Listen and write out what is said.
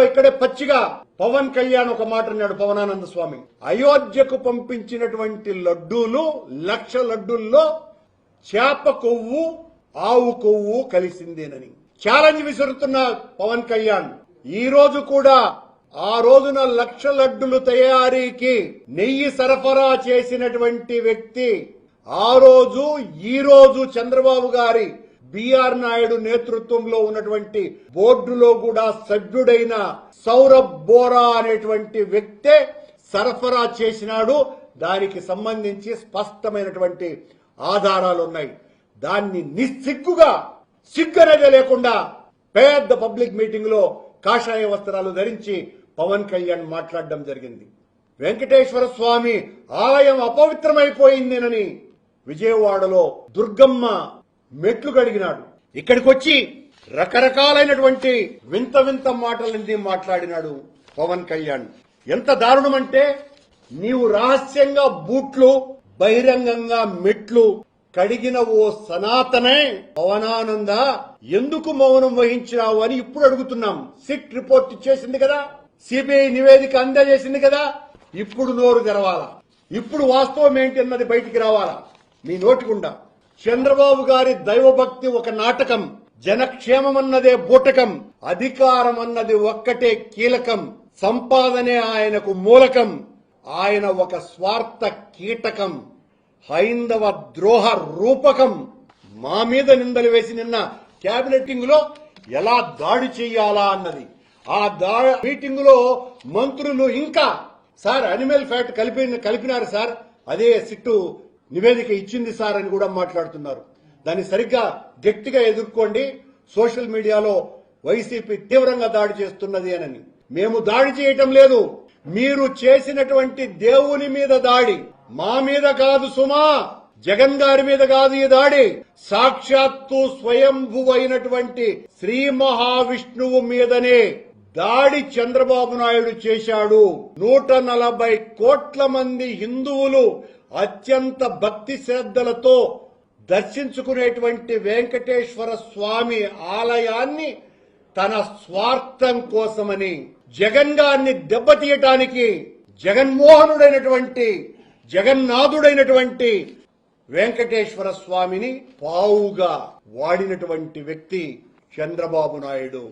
ఇక్కడే పచ్చిగా పవన్ కళ్యాణ్ ఒక మాట అన్నాడు. పవనానంద స్వామి అయోధ్యకు పంపించినటువంటి లడ్డూలు 1,00,000 లడ్డూల్లో చేప కొవ్వు ఆవు కొవ్వు కలిసిందేనని ఛాలెంజ్ విసురుతున్న పవన్ కళ్యాణ్ ఈ రోజు కూడా ఆ రోజున 1,00,000 లడ్డులు తయారీకి నెయ్యి సరఫరా చేసినటువంటి వ్యక్తి ఆ రోజు ఈ రోజు చంద్రబాబు గారి బిఆర్ నాయుడు నేతృత్వంలో ఉన్నటువంటి బోర్డులో కూడా సభ్యుడైన సౌరభ్ బోరా అనేటువంటి వ్యక్తే సరఫరా చేసినాడు. దానికి సంబంధించి స్పష్టమైనటువంటి ఆధారాలు ఉన్నాయి. దాన్ని నిస్సిగ్గుగా సిగ్గనేదే లేకుండా పెద్ద పబ్లిక్ మీటింగ్ లో కాషాయ వస్త్రాలు ధరించి పవన్ కళ్యాణ్ మాట్లాడడం జరిగింది. వెంకటేశ్వర స్వామి ఆలయం అపవిత్రమైపోయిందేనని విజయవాడలో దుర్గమ్మ మెట్లు కడిగినాడు. ఇక్కడికి వచ్చి రకరకాలైనటువంటి వింత వింత మాటలన్నీ మాట్లాడినాడు పవన్ కళ్యాణ్. ఎంత దారుణమంటే నీవు రహస్యంగా బూట్లు బహిరంగంగా మెట్లు కడిగిన ఓ సనాతనే పవనానంద ఎందుకు మౌనం వహించినావు అని ఇప్పుడు అడుగుతున్నాం. సిట్ రిపోర్ట్ చేసింది కదా, సిబిఐ నివేదిక అందజేసింది కదా, ఇప్పుడు నోరు తెరవాలా, ఇప్పుడు వాస్తవం ఏంటి అన్నది బయటికి రావాలా మీ నోటిగుండా. చంద్రబాబు గారి దైవభక్తి ఒక నాటకం, జనక్షేమం అన్నదే బూటకం, అధికారం అన్నది ఒక్కటే కీలకం, సంపాదనే ఆయనకు మూలకం, ఆయన ఒక స్వార్థ కీటకం, హైందవ ద్రోహ రూపకం. మా మీద నిందలు వేసి నిన్న క్యాబినెటింగ్ లో ఎలా దాడి చెయ్యాలా అన్నది. ఆ మీటింగ్ లో మంత్రులు ఇంకా సార్ అనిమల్ ఫ్యాట్ కలిపినారు సార్, అదే సిట్టు నివేదిక ఇచ్చింది సార్ అని కూడా మాట్లాడుతున్నారు. దాన్ని సరిగ్గా గట్టిగా ఎదుర్కోండి. సోషల్ మీడియాలో వైసీపీ తీవ్రంగా దాడి చేస్తున్నది అని. మేము దాడి చేయటం లేదు, మీరు చేసినటువంటి దేవుని మీద దాడి, మా మీద కాదు సుమా, జగన్ గారి మీద కాదు ఈ దాడి, సాక్షాత్తు స్వయంభు అయినటువంటి శ్రీ మహావిష్ణువు మీదనే దాడి చంద్రబాబు నాయుడు చేశాడు. 140 కోట్ల మంది హిందువులు అత్యంత భక్తి శ్రద్ధలతో దర్శించుకునేటువంటి వెంకటేశ్వర స్వామి ఆలయాన్ని తన స్వార్థం కోసమని జగన్ గారిని దెబ్బతీయటానికి జగన్మోహనుడైనటువంటి జగన్నాథుడైనటువంటి వెంకటేశ్వర స్వామిని పావుగా వాడినటువంటి వ్యక్తి చంద్రబాబు నాయుడు.